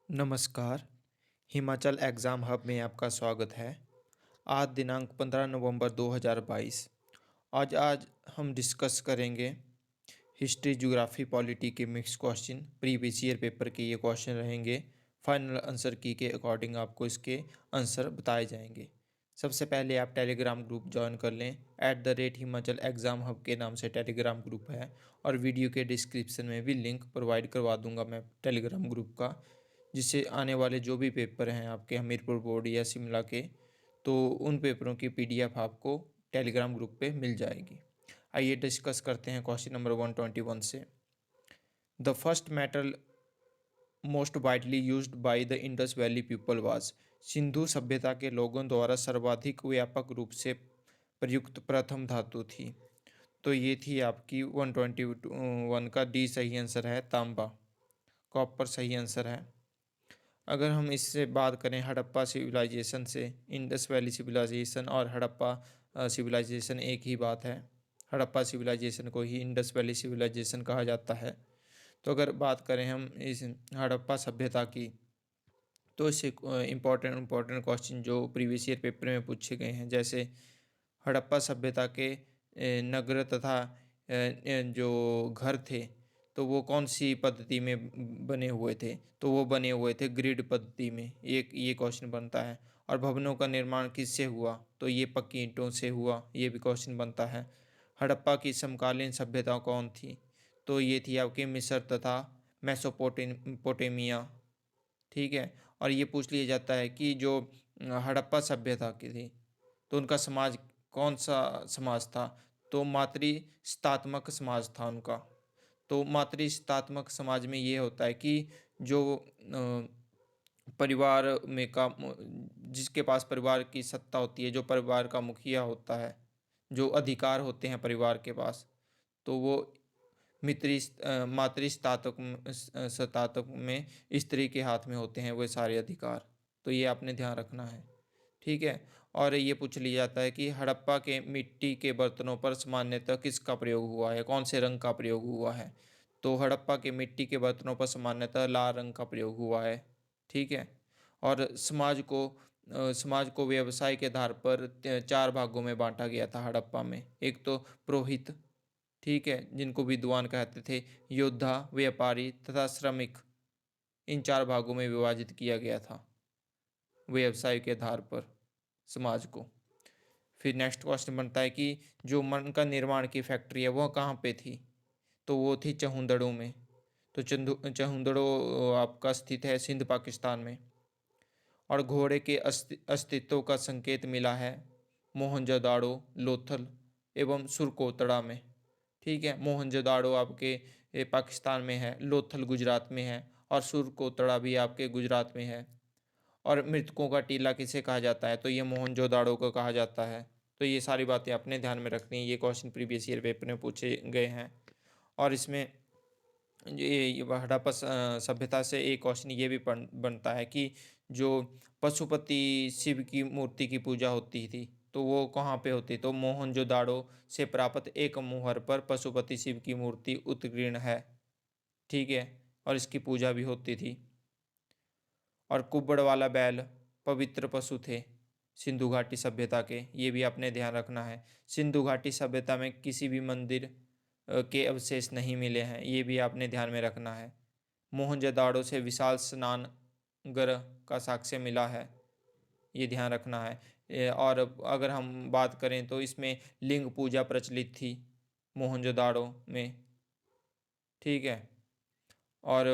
नमस्कार। Himachal exam hub में आपका स्वागत है। आज दिनांक 15 नवंबर 2022। आज हम डिस्कस करेंगे हिस्ट्री, ज्योग्राफी, पॉलिटी के mix question. Previous year paper के ये क्वेश्चन रहेंगे। फाइनल आंसर की के अकॉर्डिंग आपको इसके आंसर बताए जाएंगे। सबसे पहले आप टेलीग्राम ग्रुप ज्वाइन कर लें। @हिमाचल एग्ज़ाम हब के नाम से टेलीग्राम ग्रुप है और वीडियो के डिस्क्रिप्शन में भी लिंक प्रोवाइड करवा दूंगा मैं टेलीग्राम ग्रुप का, जिससे आने वाले जो भी पेपर हैं आपके हमीरपुर बोर्ड या शिमला के, तो उन पेपरों की पीडीएफ आपको टेलीग्राम ग्रुप पे मिल जाएगी। आइए डिस्कस करते हैं क्वेश्चन नंबर 121 से। The first metal most widely used by the Indus valley people was. Sindhu सभ्यता के लोगों द्वारा सर्वाधिक व्यापक रूप से प्रयुक्त प्रथम धातु थी। तो ये थी आपकी 121 का डी सही आंसर है, तांबा। कॉपर सही आंसर है। अगर हम इससे बात करें हड़प्पा सिविलाइजेशन से, इंडस वैली सिविलाइजेशन और हड़प्पा सिविलाइजेशन एक ही बात है। हड़प्पा सिविलाइजेशन को ही इंडस वैली सिविलाइजेशन कहा जाता है। तो अगर बात करें हम इस हड़प्पा सभ्यता की, तो इससे इम्पोर्टेंट क्वेश्चन जो प्रीवियस ईयर पेपर में पूछे गए हैं, जैसे हड़प्पा सभ्यता के नगर तथा जो घर थे, तो वो कौन सी पद्धति में बने हुए थे? तो वो बने हुए थे ग्रिड पद्धति में। ये क्वेश्चन बनता है। और भवनों का निर्माण किससे हुआ? तो ये पक्की ईंटों से हुआ। ये भी क्वेश्चन बनता है। हड़प्पा की समकालीन सभ्यता कौन थी? तो ये थी आपकी मिस्र तथा मेसोपोटामिया। ठीक है। और ये पूछ लिया जाता है कि जो हड़प्पा सभ्यता की थी, तो उनका समाज कौन सा समाज था? तो मातृस्थात्मक समाज था उनका। तो मातृस्थात्मक समाज में ये होता है कि जो परिवार में का जिसके पास परिवार की सत्ता होती है, जो परिवार का मुखिया होता है, जो अधिकार होते हैं परिवार के पास, तो वो मातृस्तात्मक में स्त्री के हाथ में होते हैं वो सारे अधिकार। तो ये आपने ध्यान रखना है। ठीक है। और ये पूछ लिया जाता है कि हड़प्पा के मिट्टी के बर्तनों पर सामान्यतः किसका प्रयोग हुआ है? कौन से रंग का प्रयोग हुआ है? तो हड़प्पा के मिट्टी के बर्तनों पर सामान्यतः लाल रंग का प्रयोग हुआ है। ठीक है। और समाज को व्यवसाय के आधार पर 4 भागों में बांटा गया था हड़प्पा में। एक तो पुरोहित, ठीक है, जिनको विद्वान कहते थे, योद्धा, व्यापारी तथा श्रमिक। इन 4 भागों में विभाजित किया गया था व्यवसाय के आधार पर समाज को। फिर नेक्स्ट क्वेश्चन बनता है कि जो मन का निर्माण की फैक्ट्री है वो कहाँ पे थी? तो वो थी चहुंदड़ों में। तो चहुंदड़ो आपका स्थित है सिंध, पाकिस्तान में। और घोड़े के अस्तित्व का संकेत मिला है मोहनजोदाड़ो, लोथल एवं सुरकोतड़ा में। ठीक है। मोहनजोदाड़ो आपके पाकिस्तान में है, लोथल गुजरात में है और सुरकोतड़ा भी आपके गुजरात में है। और मृतकों का टीला किसे कहा जाता है? तो ये मोहनजोदाड़ो को कहा जाता है। तो ये सारी बातें अपने ध्यान में रखनी है। ये क्वेश्चन प्रीवियस ईयर पेपर में पूछे गए हैं। और इसमें ये हड़प्पा सभ्यता से एक क्वेश्चन ये भी बनता है कि जो पशुपति शिव की मूर्ति की पूजा होती थी, तो वो कहाँ पे होती? तो मोहनजोदाड़ो से प्राप्त एक मुहर पर पशुपति शिव की मूर्ति उत्कीर्ण है। ठीक है। और इसकी पूजा भी होती थी। और कुब्बड़ वाला बैल पवित्र पशु थे सिंधु घाटी सभ्यता के। ये भी आपने ध्यान रखना है। सिंधु घाटी सभ्यता में किसी भी मंदिर के अवशेष नहीं मिले हैं। ये भी आपने ध्यान में रखना है। मोहनजोदाड़ो से विशाल स्नानघर का साक्ष्य मिला है। ये ध्यान रखना है। और अगर हम बात करें तो इसमें लिंग पूजा प्रचलित थी मोहनजोदाड़ो में। ठीक है। और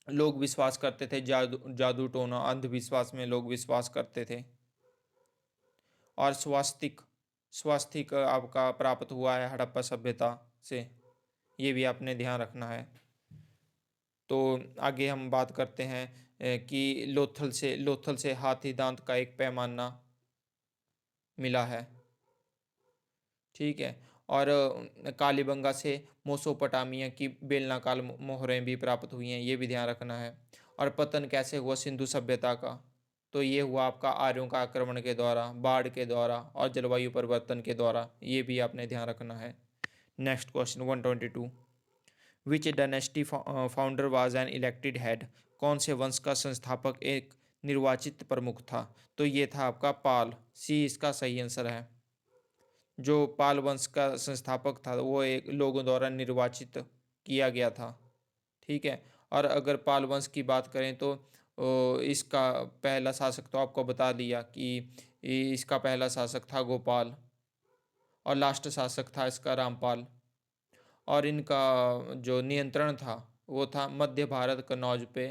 लोग विश्वास करते थे, जादू टोना अंधविश्वास में लोग विश्वास करते थे। और स्वास्तिक आपका प्राप्त हुआ है हड़प्पा सभ्यता से। ये भी आपने ध्यान रखना है। तो आगे हम बात करते हैं कि लोथल से हाथी दांत का एक पैमाना मिला है। ठीक है। और कालीबंगा से मोसोपोटामिया की बेलनाकार मोहरें भी प्राप्त हुई हैं। ये भी ध्यान रखना है। और पतन कैसे हुआ सिंधु सभ्यता का? तो ये हुआ आपका आर्यों का आक्रमण के द्वारा, बाढ़ के द्वारा और जलवायु परिवर्तन के द्वारा। ये भी आपने ध्यान रखना है। Next question 122। Which dynasty founder was an elected head? कौन से वंश का संस्थापक एक निर्वाचित प्रमुख था? तो ये था आपका पाल। सी इसका सही आंसर है। जो पाल वंश का संस्थापक था वो एक लोगों द्वारा निर्वाचित किया गया था। ठीक है। और अगर पाल वंश की बात करें तो इसका पहला शासक तो आपको बता दिया कि इसका पहला शासक था गोपाल और लास्ट शासक था इसका रामपाल। और इनका जो नियंत्रण था वो था मध्य भारत कन्नौज पे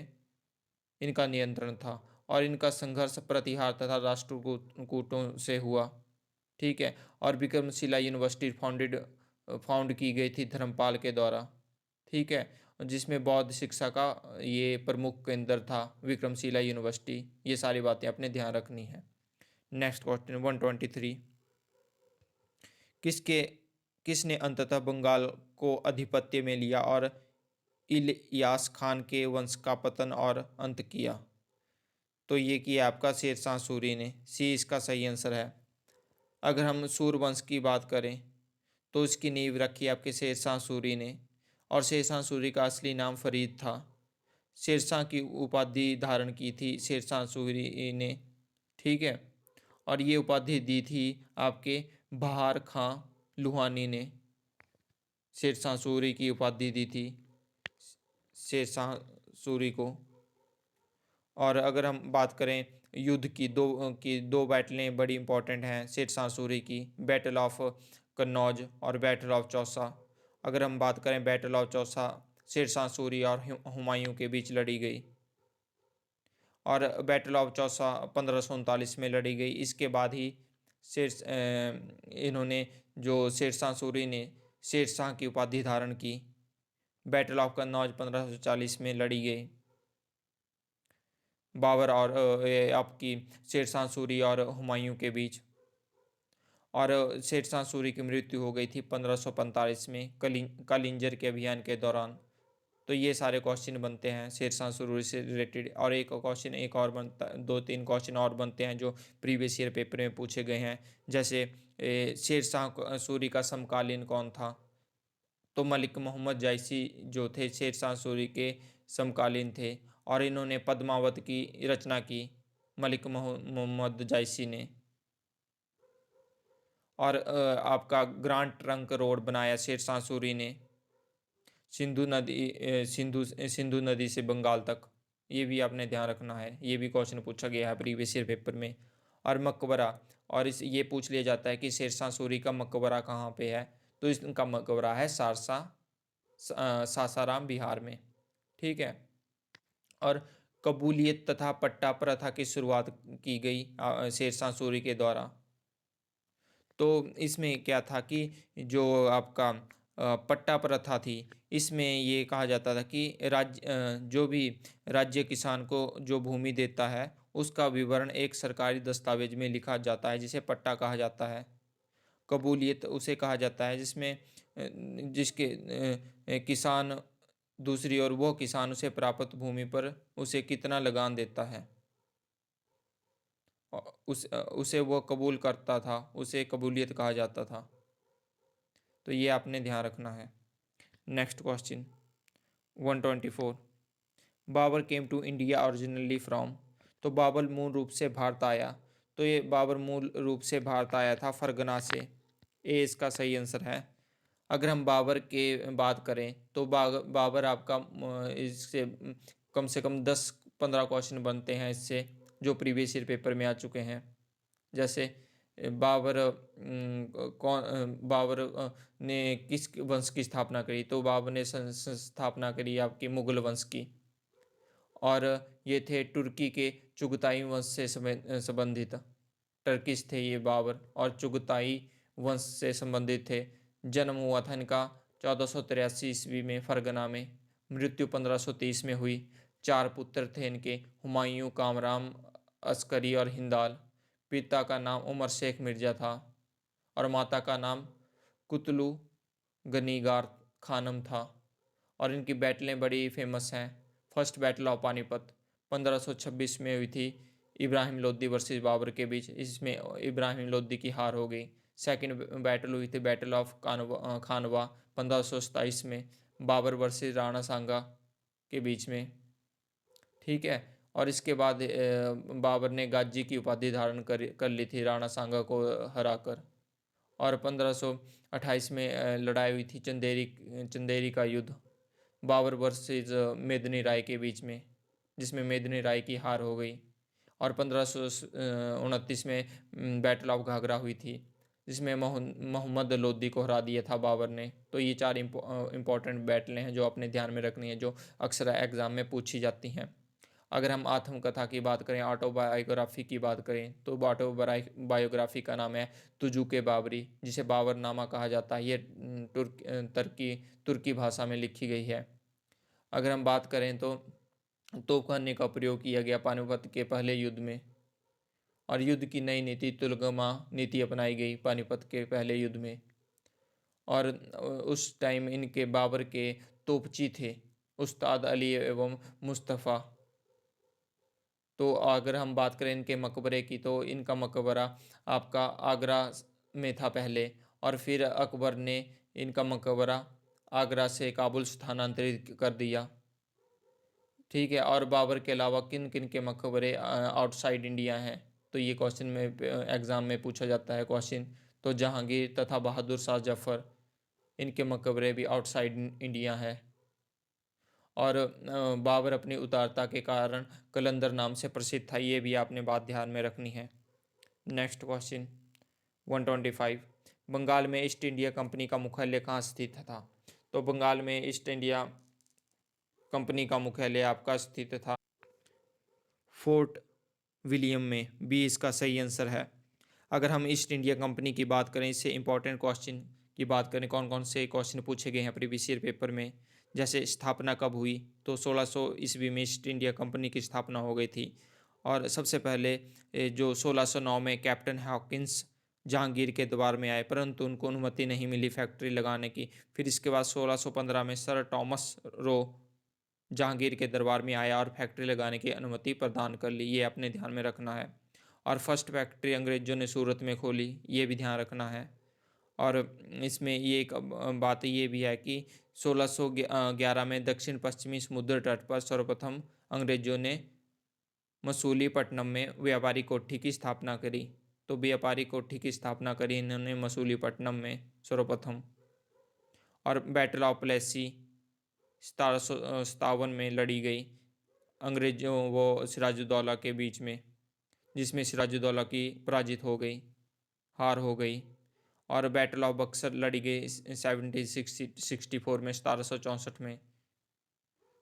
इनका नियंत्रण था। और इनका संघर्ष प्रतिहार तथा राष्ट्रकूटों से हुआ। ठीक है। और विक्रमशिला यूनिवर्सिटी फाउंड की गई थी धर्मपाल के द्वारा। ठीक है। जिसमें बौद्ध शिक्षा का ये प्रमुख केंद्र था विक्रमशिला यूनिवर्सिटी। ये सारी बातें अपने ध्यान रखनी है। Next question 123। किसके किसने अंततः बंगाल को आधिपत्य में लिया और इलियास खान के वंश का पतन और अंत किया? तो ये किया आपका शेरशाह सूरी ने। सी इसका सही आंसर है। अगर हम सूरवंश की बात करें तो इसकी नींव रखी आपके शेरशाह सूरी ने। और शेरशाह सूरी का असली नाम फरीद था। शेरशाह की उपाधि धारण की थी शेरशाह सूरी ने। ठीक है। और ये उपाधि दी थी आपके बहार खां लुहानी ने। शेरशाह सूरी की उपाधि दी थी शेरशाह सूरी को। और अगर हम बात करें युद्ध की दो बैटलें बड़ी इंपॉर्टेंट हैं शेरशाह सूरी की, बैटल ऑफ कन्नौज और बैटल ऑफ चौसा। अगर हम बात करें बैटल ऑफ चौसा शेरशाह सूरी और हुमायूं के बीच लड़ी गई। और बैटल ऑफ चौसा 1539 में लड़ी गई। इसके बाद ही इन्होंने जो शेरशाह सूरी ने शेरशाह की उपाधि धारण की। बैटल ऑफ कन्नौज 1540 में लड़ी गई बाबर और आपकी शेरशाह सूरी और हुमायूं के बीच। और शेरशाह सूरी की मृत्यु हो गई थी 1545 में कालिंजर के अभियान के दौरान। तो ये सारे क्वेश्चन बनते हैं शेरशाह सूरी से रिलेटेड। और एक और बनता, दो तीन क्वेश्चन और बनते हैं जो प्रीवियस ईयर पेपर में पूछे गए हैं। जैसे शेरशाह सूरी का समकालीन कौन था? तो मलिक मोहम्मद जायसी जो थे शेरशाह सूरी के समकालीन थे। और इन्होंने पद्मावत की रचना की मलिक मोहम्मद जायसी ने। और आपका ग्रांड ट्रंक रोड बनाया शेरशाह सूरी ने सिंधु नदी से बंगाल तक। ये भी आपने ध्यान रखना है। ये भी क्वेश्चन पूछा गया है प्रीवियस ईयर पेपर में। और मकबरा, और इस ये पूछ लिया जाता है कि शेरशाह सूरी का मकबरा कहाँ पे है? तो इसका मकबरा है सासाराम बिहार में। ठीक है। और कबूलियत तथा पट्टा प्रथा की शुरुआत की गई शेरशाह सूरी के द्वारा। तो इसमें क्या था कि जो आपका पट्टा प्रथा थी इसमें ये कहा जाता था कि जो भी राज्य किसान को जो भूमि देता है उसका विवरण एक सरकारी दस्तावेज में लिखा जाता है जिसे पट्टा कहा जाता है। कबूलियत उसे कहा जाता है जिसमें जिसके किसान दूसरी ओर वो किसान उसे प्राप्त भूमि पर उसे कितना लगान देता है उसे वो कबूल करता था, उसे कबूलियत कहा जाता था। तो ये आपने ध्यान रखना है। Next question 124। Babur came to India originally from? तो बाबर मूल रूप से भारत आया। तो ये बाबर मूल रूप से भारत आया था फरगना से। ए इसका सही आंसर है। अगर हम बाबर के बात करें तो बाबर आपका इससे कम से कम 10-15 क्वेश्चन बनते हैं इससे जो प्रीवियस ईयर पेपर में आ चुके हैं। जैसे बाबर ने किस वंश की स्थापना करी? तो बाबर ने स्थापना करी आपकी मुगल वंश की। और ये थे तुर्की के चुगताई वंश से संबंधित टर्किश थे ये बाबर और चुगताई वंश से संबंधित थे। जन्म हुआ था इनका 1483 ईस्वी में फरगना में। मृत्यु 1530 में हुई। 4 पुत्र थे इनके, हुमायूं, कामरान, अस्करी और हिंदाल। पिता का नाम उमर शेख मिर्ज़ा था और माता का नाम कुतलू गनीगार खानम था। और इनकी बैटलें बड़ी फेमस हैं। फर्स्ट बैटल ऑफ पानीपत 1526 में हुई थी इब्राहिम लोदी वर्सेस बाबर के बीच। इसमें इब्राहिम लोदी की हार हो गई। सेकंड बैटल हुई थी बैटल ऑफ खानवा 1527 में बाबर वर्सेस राणा सांगा के बीच में। ठीक है। और इसके बाद बाबर ने गाजी की उपाधि धारण कर ली थी राणा सांगा को हराकर। और 1528 में लड़ाई हुई थी चंदेरी चंदेरी का युद्ध बाबर वर्सेस मेदिनी राय के बीच में, जिसमें मेदिनी राय की हार हो गई। और 1529 में बैटल ऑफ घाघरा हुई थी, जिसमें मोहम्मद लोदी को हरा दिया था बाबर ने। तो ये चार इंपॉर्टेंट बैटलें हैं जो अपने ध्यान में रखनी है, जो अक्सर एग्ज़ाम में पूछी जाती हैं। अगर हम आत्मकथा की बात करें, ऑटोबायोग्राफी की बात करें, तो ऑटोबायोग्राफी का नाम है तुजुके बाबरी, जिसे बाबरनामा कहा जाता है। ये तुर्की भाषा में लिखी गई है। अगर हम बात करें तो तोपखाने का प्रयोग किया गया पानीपत के पहले युद्ध में। और युद्ध की नई नीति तुलगमा नीति अपनाई गई पानीपत के पहले युद्ध में। और उस टाइम इनके बाबर के तोपची थे उस्ताद अली एवं मुस्तफ़ा। तो अगर हम बात करें इनके मकबरे की, तो इनका मकबरा आपका आगरा में था पहले, और फिर अकबर ने इनका मकबरा आगरा से काबुल स्थानांतरित कर दिया। ठीक है। और बाबर के अलावा किन किन के मकबरे आउटसाइड इंडिया हैं, तो ये क्वेश्चन में एग्ज़ाम में पूछा जाता है क्वेश्चन। तो जहांगीर तथा बहादुर शाह जफ़र, इनके मकबरे भी आउटसाइड इंडिया है। और बाबर अपनी उदारता के कारण कलंदर नाम से प्रसिद्ध था, ये भी आपने बात ध्यान में रखनी है। नेक्स्ट क्वेश्चन 125, बंगाल में ईस्ट इंडिया कंपनी का मुख्यालय कहाँ स्थित था? तो बंगाल में ईस्ट इंडिया कंपनी का मुख्यालय आपका स्थित था फोर्ट विलियम में। बी इसका सही आंसर है। अगर हम ईस्ट इंडिया कंपनी की बात करें, इससे इंपॉर्टेंट क्वेश्चन की बात करें, कौन कौन से क्वेश्चन पूछे गए हैं प्रीवियस ईयर पेपर में, जैसे स्थापना कब हुई, तो 1600 ईस्वी में ईस्ट इंडिया कंपनी की स्थापना हो गई थी। और सबसे पहले जो 1609 में कैप्टन हॉकिंस जहांगीर के दरबार में आए, परंतु उनको अनुमति नहीं मिली फैक्ट्री लगाने की। फिर इसके बाद 1615 में सर टॉमस रो जहांगीर के दरबार में आया और फैक्ट्री लगाने की अनुमति प्रदान कर ली, ये अपने ध्यान में रखना है। और फर्स्ट फैक्ट्री अंग्रेज़ों ने सूरत में खोली, ये भी ध्यान रखना है। और इसमें ये एक बात ये भी है कि 1611 में दक्षिण पश्चिमी समुद्र तट पर सर्वप्रथम अंग्रेज़ों ने मसूलीपट्टनम में व्यापारी कोठी की स्थापना करी। तो व्यापारी कोठी की स्थापना करी इन्होंने मसूलीपट्टनम में सर्वप्रथम। और बैटल ऑफ प्लेसी 1757 में लड़ी गई अंग्रेज़ों वो सिराजुद्दौला के बीच में, जिसमें सिराजुद्दौला की पराजित हो गई, हार हो गई। और बैटल ऑफ बक्सर लड़ी गई 1764 में, 1764 में।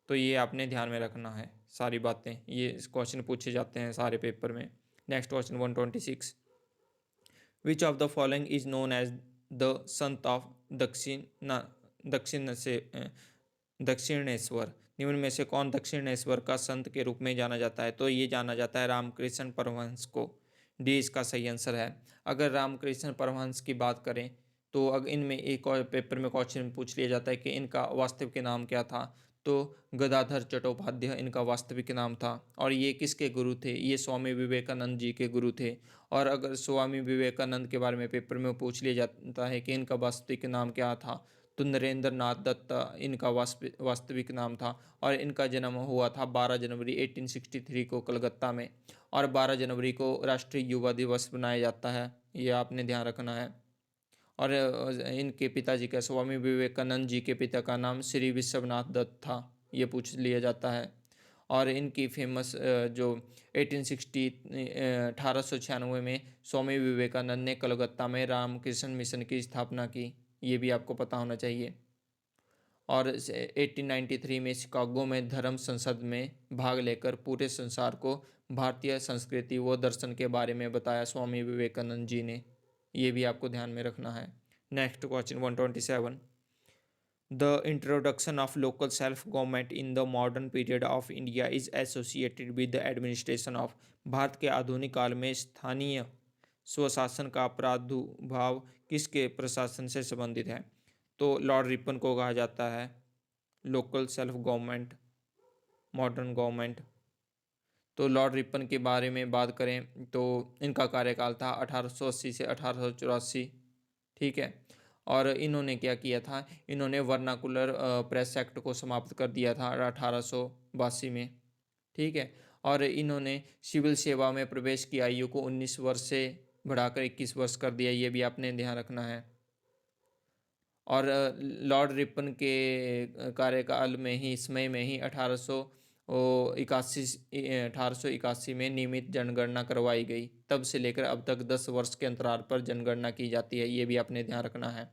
तो ये आपने ध्यान में रखना है सारी बातें, ये क्वेश्चन पूछे जाते हैं सारे पेपर में। Next question 126, which of the following is known as the Sant of Dakshin से दक्षिणेश्वर? निम्न में से कौन दक्षिणेश्वर का संत के रूप में जाना जाता है? तो ये जाना जाता है रामकृष्ण परमहंस को। डी इसका सही आंसर है। अगर रामकृष्ण परमहंस की बात करें, तो अगर इनमें एक और पेपर में क्वेश्चन पूछ लिया जाता है कि इनका वास्तविक नाम क्या था, तो गदाधर चट्टोपाध्याय इनका वास्तविक नाम था। और ये किसके गुरु थे? ये स्वामी विवेकानंद जी के गुरु थे। और अगर स्वामी विवेकानंद के बारे में पेपर में पूछ लिया जाता है कि इनका वास्तविक नाम क्या था, तो नरेंद्र नाथ दत्त इनका वास्तविक नाम था। और इनका जन्म हुआ था 12 जनवरी 1863 को कलकत्ता में। और 12 जनवरी को राष्ट्रीय युवा दिवस मनाया जाता है, ये आपने ध्यान रखना है। और इनके पिताजी का, स्वामी विवेकानंद जी के पिता का नाम श्री विश्वनाथ दत्त था, ये पूछ लिया जाता है। और इनकी फेमस जो 1896 में स्वामी विवेकानंद ने कलकत्ता में रामकृष्ण मिशन की स्थापना की, ये भी आपको पता होना चाहिए। और 1893 में शिकागो में धर्म संसद में भाग लेकर पूरे संसार को भारतीय संस्कृति व दर्शन के बारे में बताया स्वामी विवेकानंद जी ने, ये भी आपको ध्यान में रखना है। Next question 127, the introduction of local self government in the modern period of India is associated with the administration of? Bharat के आधुनिक काल में स्थानीय स्वशासन का प्रादुर्भाव किसके प्रशासन से संबंधित है? तो लॉर्ड रिपन को कहा जाता है local self government, modern government. तो लॉर्ड रिपन के बारे में बात करें तो इनका कार्यकाल था 1880 से 1884। ठीक है। और इन्होंने क्या किया था, इन्होंने वर्नाकुलर प्रेस एक्ट को समाप्त कर दिया था 1882 में। ठीक है। और इन्होंने सिविल सेवा में प्रवेश की आयु को 19 वर्ष से बढ़ाकर 21 वर्ष कर दिया, ये भी आपने ध्यान रखना है। और लॉर्ड रिपन के कार्यकाल में ही, समय में ही 1881 में नियमित जनगणना करवाई गई। तब से लेकर अब तक 10 वर्ष के अंतराल पर जनगणना की जाती है, ये भी आपने ध्यान रखना है।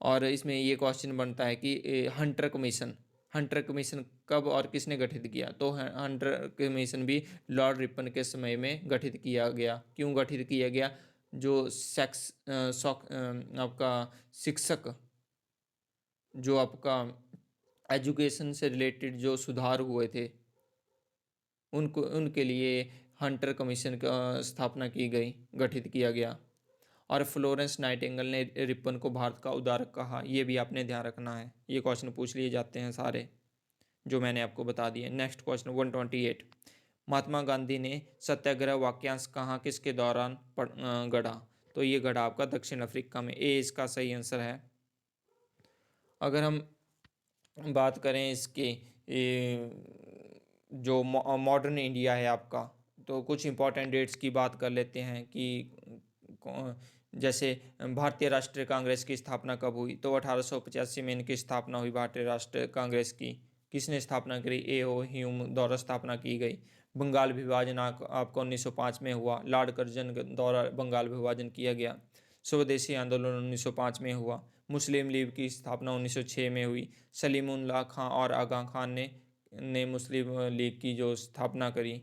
और इसमें ये क्वेश्चन बनता है कि हंटर कमीशन कब और किसने गठित किया? तो हंटर कमीशन भी लॉर्ड रिपन के समय में गठित किया गया। क्यों गठित किया गया? जो आपका शिक्षक, जो आपका एजुकेशन से रिलेटेड जो सुधार हुए थे, उनको उनके लिए हंटर कमीशन का स्थापना की गई, गठित किया गया। और फ्लोरेंस नाइटिंगेल ने रिपन को भारत का उद्धारक कहा, ये भी आपने ध्यान रखना है। ये क्वेश्चन पूछ लिए जाते हैं सारे जो मैंने आपको बता दिए। नेक्स्ट क्वेश्चन 128, महात्मा गांधी ने सत्याग्रह वाक्यांश कहाँ किसके दौरान गढ़ा? तो ये गढ़ा आपका दक्षिण अफ्रीका में। ए इसका सही आंसर है। अगर हम बात करें इसके जो मॉडर्न इंडिया है आपका, तो कुछ इंपॉर्टेंट डेट्स की बात कर लेते हैं कि जैसे भारतीय राष्ट्रीय कांग्रेस की स्थापना कब हुई? तो 1885 में इनकी स्थापना हुई, भारतीय राष्ट्रीय कांग्रेस की। किसने स्थापना करी? A.O. ह्यूम द्वारा स्थापना की गई। बंगाल विभाजन आपको 1905 में हुआ, लॉर्ड कर्जन द्वारा बंगाल विभाजन किया गया। स्वदेशी आंदोलन 1905 में हुआ। मुस्लिम लीग की स्थापना 1906 में हुई। सलीमुल्लाह खां और आगा खान ने मुस्लिम लीग की जो स्थापना करी।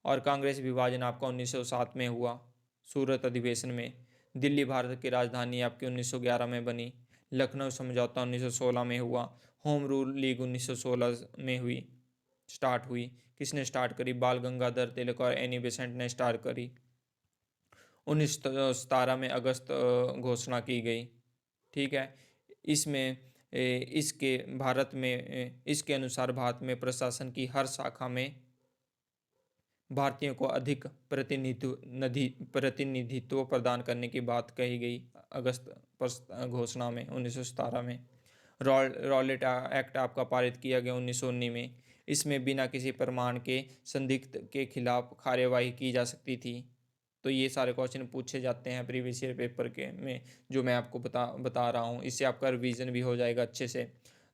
और कांग्रेस विभाजन आपका 1907 में हुआ, सूरत अधिवेशन में। दिल्ली भारत की राजधानी आपकी 1911 में बनी। लखनऊ समझौता 1916 में हुआ। होम रूल लीग 1916 में स्टार्ट हुई। किसने स्टार्ट करी? बाल गंगाधर तिलक और एनी बेसेंट ने स्टार्ट करी। 1917 में अगस्त घोषणा की गई। ठीक है। इसमें इसके अनुसार भारत में प्रशासन की हर शाखा में भारतीयों को अधिक प्रतिनिधित्व प्रदान करने की बात कही गई अगस्त घोषणा में 1917 में। रॉलेट एक्ट आपका पारित किया गया 1919 में। इसमें बिना किसी प्रमाण के संदिग्ध के खिलाफ कार्यवाही की जा सकती थी। तो ये सारे क्वेश्चन पूछे जाते हैं प्रीवियस ईयर पेपर के में, जो मैं आपको बता रहा हूँ। इससे आपका रिवीजन भी हो जाएगा अच्छे से।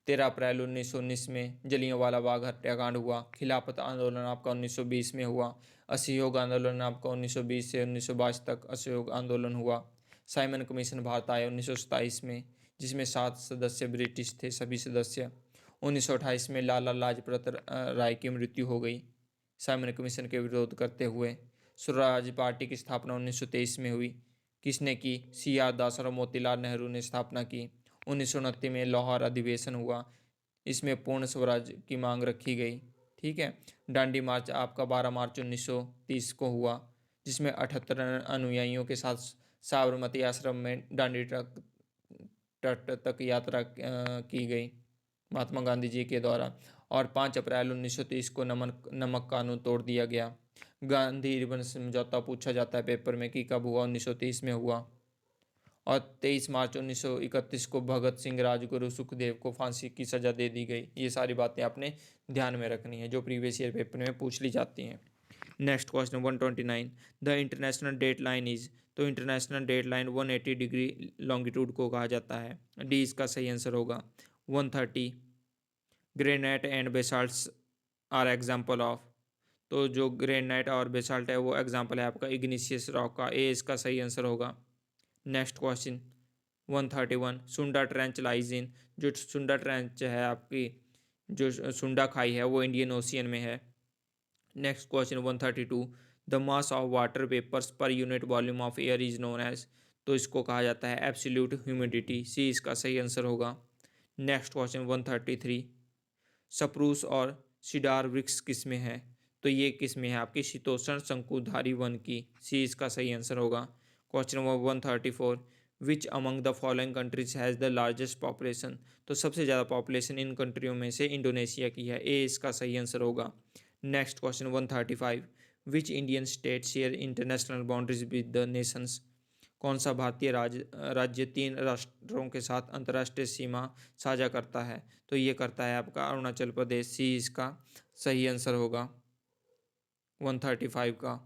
13 अप्रैल 1919 में जलियांवाला बाग हत्याकांड हुआ। खिलाफत आंदोलन आपका 1920 में हुआ। असहयोग आंदोलन आपका 1920 से 1922 तक असहयोग आंदोलन हुआ। साइमन कमीशन भारत आया 1927 में, जिसमें 7 सदस्य ब्रिटिश थे सभी सदस्य। 1928 में लाला लाजपत राय की मृत्यु हो गई साइमन कमीशन के विरोध करते हुए। स्वराज पार्टी की स्थापना 1923 में हुई। किसने की? सी आर दास और मोतीलाल नेहरू ने स्थापना की। 1929 में लाहौर अधिवेशन हुआ। इसमें पूर्ण स्वराज की मांग रखी गई। ठीक है। डांडी मार्च आपका 12 मार्च 1930 को हुआ, जिसमें 78 अनुयायियों के साथ साबरमती आश्रम में डांडी तट तक यात्रा की गई महात्मा गांधी जी के द्वारा। और 5 अप्रैल 1930 को नमक कानून तोड़ दिया गया। गांधी रिबन समझौता पूछा जाता है पेपर में कि कब हुआ? 1930 में हुआ। और 23 मार्च 1931 को भगत सिंह, राजगुरु, सुखदेव को फांसी की सज़ा दे दी गई। ये सारी बातें आपने ध्यान में रखनी है जो प्रीवियस ईयर पेपर में पूछ ली जाती हैं। Next question 129, the international date line is? तो international date line 180 degree longitude को कहा जाता है। डी इसका सही आंसर होगा। 130, granite and basalts are example of? तो जो ग्रेनाइट और बेसाल्ट है वो एग्जाम्पल है आपका इग्निशियस रॉक का। ए इसका सही आंसर होगा। नेक्स्ट क्वेश्चन 131, सुंडा ट्रेंच लाइज इन? जो सुंडा ट्रेंच है आपकी, जो सुंडा खाई है, वो इंडियन ओशियन में है। Next question 132, the mass of water vapours per unit volume of air is known as? तो इसको कहा जाता है एब्सोल्यूट ह्यूमिडिटी। सी इसका सही आंसर होगा। नेक्स्ट क्वेश्चन 133, सप्रूस और सिडार वृक्ष किस में है? तो ये किस में है? आपकी शीतोष्ण शंकुधारी वन की। सी इसका सही आंसर होगा। Question number 134, which among the following countries has the largest population? तो सबसे ज़्यादा पॉपुलेशन इन कंट्रियों में से इंडोनेशिया की है। ए इसका सही आंसर होगा। Next question 135, which Indian state share international boundaries with the Nations? कौन सा भारतीय राज्य 3 राष्ट्रों के साथ अंतर्राष्ट्रीय सीमा साझा करता है? तो ये करता है आपका अरुणाचल प्रदेश। सी इसका सही आंसर होगा 135 का।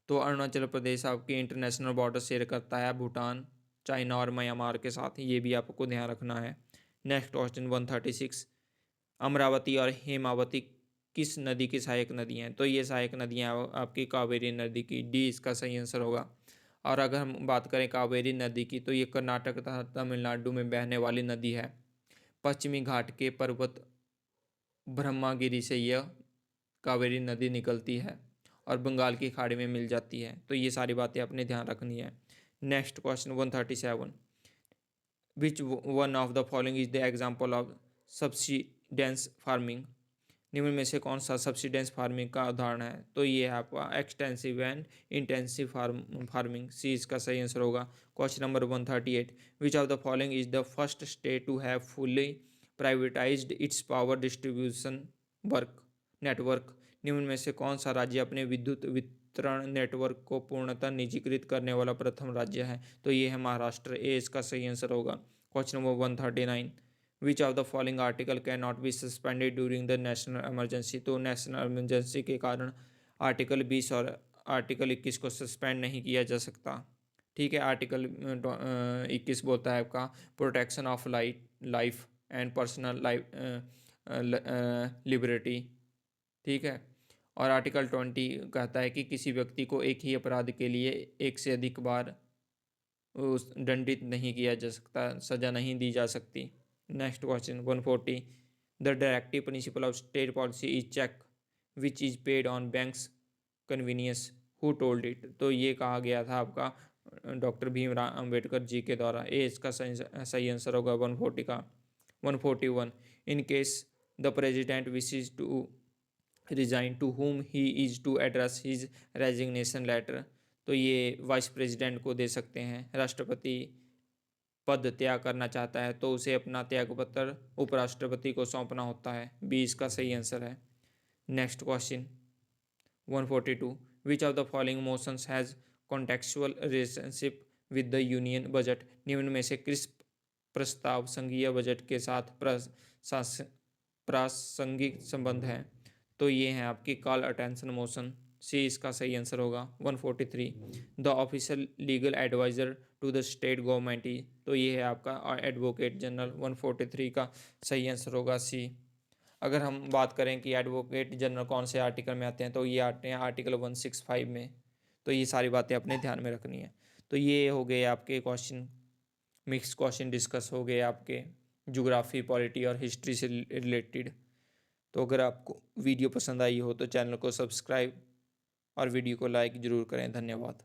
तो अरुणाचल प्रदेश आपकी इंटरनेशनल बॉर्डर शेयर करता है भूटान, चाइना और म्यांमार के साथ, ये भी आपको ध्यान रखना है। नेक्स्ट क्वेश्चन 136, अमरावती और हेमावती किस नदी की सहायक नदी हैं? तो ये सहायक नदियाँ आपकी कावेरी नदी की। डी इसका सही आंसर होगा। और अगर हम बात करें कावेरी नदी की, तो ये कर्नाटक तथा तमिलनाडु में बहने वाली नदी है। पश्चिमी घाट के पर्वत ब्रह्मागिरी से यह कावेरी नदी निकलती है और बंगाल की खाड़ी में मिल जाती है। तो ये सारी बातें अपने ध्यान रखनी है। Next question 137, which one of the following is the example of subsidence farming? निम्न में से कौन सा सब्सिडेंस फार्मिंग का उदाहरण है? तो ये है आपका extensive and intensive farming. C इसका सही आंसर होगा। Question number 138, which of the following is the first state to have fully privatized its power distribution work network? निम्न में से कौन सा राज्य अपने विद्युत वितरण नेटवर्क को पूर्णतः निजीकृत करने वाला प्रथम राज्य है? तो ये है महाराष्ट्र। ए इसका सही आंसर होगा। Question number 139, which of the following article can not be suspended during the national emergency? तो नेशनल इमरजेंसी के कारण आर्टिकल 20 और आर्टिकल 21 को सस्पेंड नहीं किया जा सकता। ठीक है, आर्टिकल 21 बोलता है आपका protection of life and personal life liberty. ठीक है, और आर्टिकल 20 कहता है कि किसी व्यक्ति को एक ही अपराध के लिए एक से अधिक बार दंडित नहीं किया जा सकता, सज़ा नहीं दी जा सकती। Next question 140, the directive principle of state policy is check which is paid on banks convenience, who told it? तो ये कहा गया था आपका डॉक्टर भीमराव अंबेडकर जी के द्वारा। ए इसका सही आंसर होगा 140 का। 141, in case the president wishes to resign to whom he is to address his resignation letter? तो ये वाइस प्रेसिडेंट को दे सकते हैं। राष्ट्रपति पद त्याग करना चाहता है तो उसे अपना त्यागपत्र उपराष्ट्रपति को सौंपना होता है। बी इसका सही आंसर है। Next question 142, which of the following motions has contextual relationship with the union budget? निम्न में से किस प्रस्ताव संघीय बजट के साथ प्रासंगिक संबंध है? तो ये हैं आपकी कॉल अटेंशन मोशन। सी इसका सही आंसर होगा। 143, the official legal adviser to the state government ई? तो ये है आपका एडवोकेट जनरल। 143 का सही आंसर होगा सी। अगर हम बात करें कि एडवोकेट जनरल कौन से आर्टिकल में आते हैं, तो ये आते हैं आर्टिकल 165 में। तो ये सारी बातें अपने ध्यान में रखनी है। तो ये हो गए आपके क्वेश्चन, मिक्स क्वेश्चन डिस्कस हो गए आपके ज्योग्राफी, पॉलिटी और हिस्ट्री से रिलेटेड। तो अगर आपको वीडियो पसंद आई हो तो चैनल को सब्सक्राइब और वीडियो को लाइक ज़रूर करें। धन्यवाद।